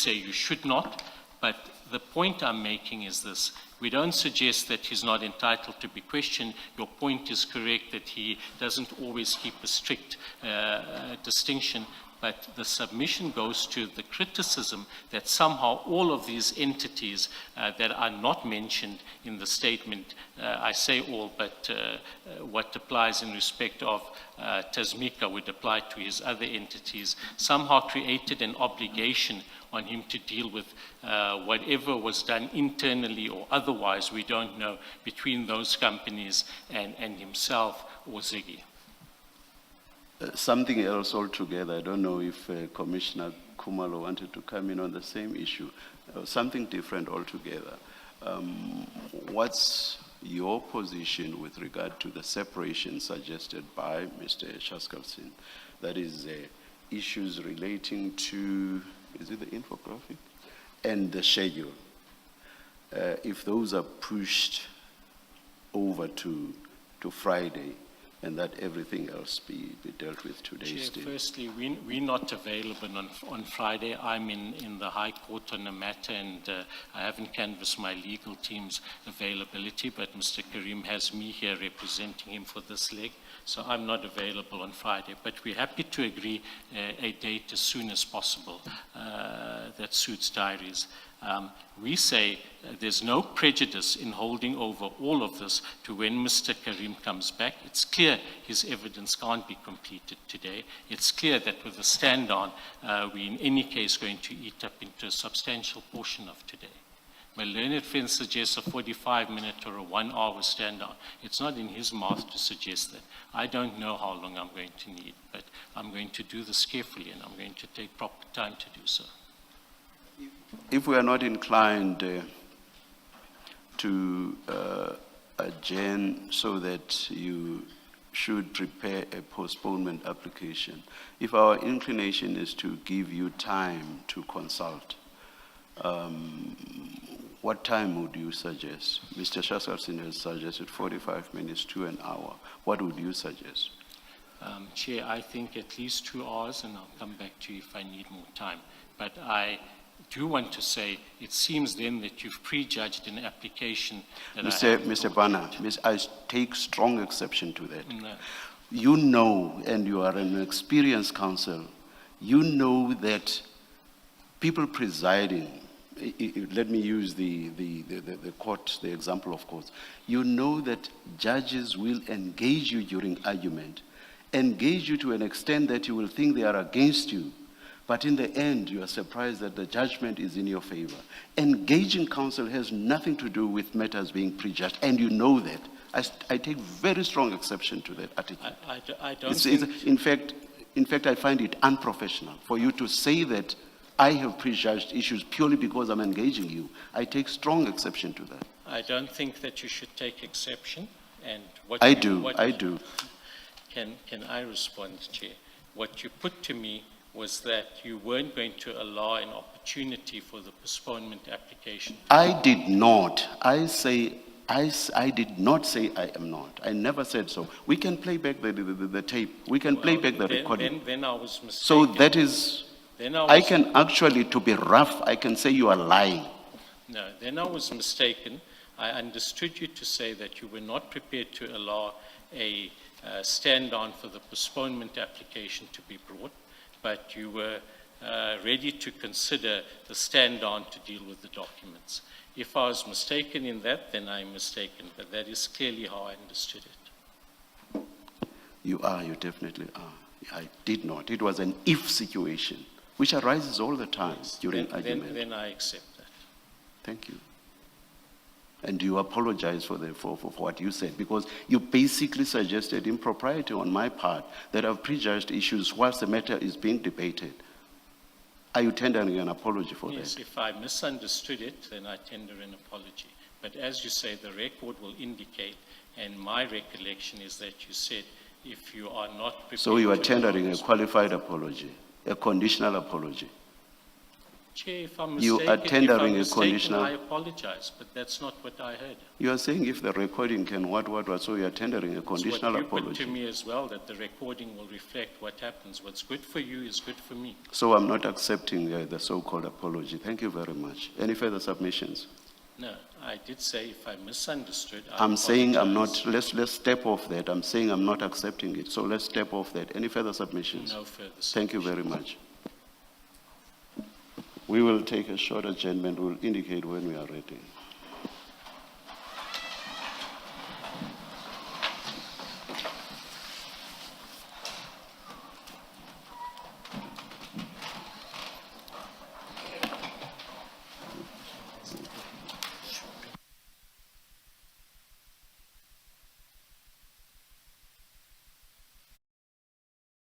say you should not, but the point I'm making is this. We don't suggest that he's not entitled to be questioned. Your point is correct that he doesn't always keep a strict distinction, but the submission goes to the criticism that somehow all of these entities that are not mentioned in the statement, I say all, but what applies in respect of Tasmika would apply to his other entities, somehow created an obligation on him to deal with whatever was done internally or otherwise, we don't know, between those companies and himself or Ziggy. Something else altogether, I don't know if Commissioner Khumalo wanted to come in on the same issue, something different altogether. What's your position with regard to the separation suggested by Mr. Shaskalsin? That is issues relating to, is it the infographic? And the schedule. If those are pushed over to Friday, and that everything else be dealt with today's day. Firstly, we're not available on Friday. I'm in the High Court on a matter, and I haven't canvassed my legal team's availability, but Mr. Karim has me here representing him for this leg, so I'm not available on Friday. But we're happy to agree a date as soon as possible that suits diaries. We say there's no prejudice in holding over all of this to when Mr. Karim comes back. It's clear his evidence can't be completed today. It's clear that with the stand-down, we in any case going to eat up into a substantial portion of today. My learned friend suggests a 45-minute or a 1-hour stand-down. It's not in his mouth to suggest that. I don't know how long I'm going to need, but I'm going to do this carefully, and I'm going to take proper time to do so. If we are not inclined to adjourn so that you should prepare a postponement application, if our inclination is to give you time to consult, what time would you suggest? Mr. Shaskalsin has suggested 45 minutes to an hour. What would you suggest? Chair, I think at least 2 hours, and I'll come back to you if I need more time. But I do want to say, it seems then that you've prejudged an application that Mr. Bana, I take strong exception to that. No. You know, and you are an experienced counsel, you know that people presiding, let me use the court, the example of courts, you know that judges will engage you during argument, engage you to an extent that you will think they are against you. But in the end, you are surprised that the judgment is in your favor. Engaging counsel has nothing to do with matters being prejudged, and you know that. I take very strong exception to that attitude. I don't think... In fact, I find it unprofessional for you to say that I have prejudged issues purely because I'm engaging you. I take strong exception to that. I don't think that you should take exception. And I do. Can I respond, Chair? What you put to me was that you weren't going to allow an opportunity for the postponement application. I did not. I did not say I am not. I never said so. We can play back the tape. We can play back the recording. Then I was mistaken. So that is, I can actually, to be rough, I can say you are lying. No, then I was mistaken. I understood you to say that you were not prepared to allow a stand-down for the postponement application to be brought, but you were ready to consider the stand-down to deal with the documents. If I was mistaken in that, then I'm mistaken, but that is clearly how I understood it. You definitely are. I did not. It was an if situation, which arises all the time during argument. Then I accept that. Thank you. And you apologize for what you said, because you basically suggested impropriety on my part that I've prejudged issues whilst the matter is being debated. Are you tendering an apology for that? Yes, if I misunderstood it, then I tender an apology. But as you say, the record will indicate, and my recollection is that you said, if you are not prepared... So you are tendering a qualified apology, a conditional apology? Chair, if I'm You mistaken, are tendering a if I'm mistaken, conditional- I apologize, but that's not what I heard. You are saying if the recording can what, so you are tendering a It's conditional what you put to apology. me as well, that the recording will reflect what happens. What's good for you is good for me. So I'm not accepting the so-called apology. Thank you very much. Any further submissions? No, I did say if I misunderstood, I I'm saying I'm apologize. not, let's step off that. I'm saying I'm not accepting it. So let's step off that. Any further submissions? No further. Thank you very much. We will take a short adjournment. We'll indicate when we are ready.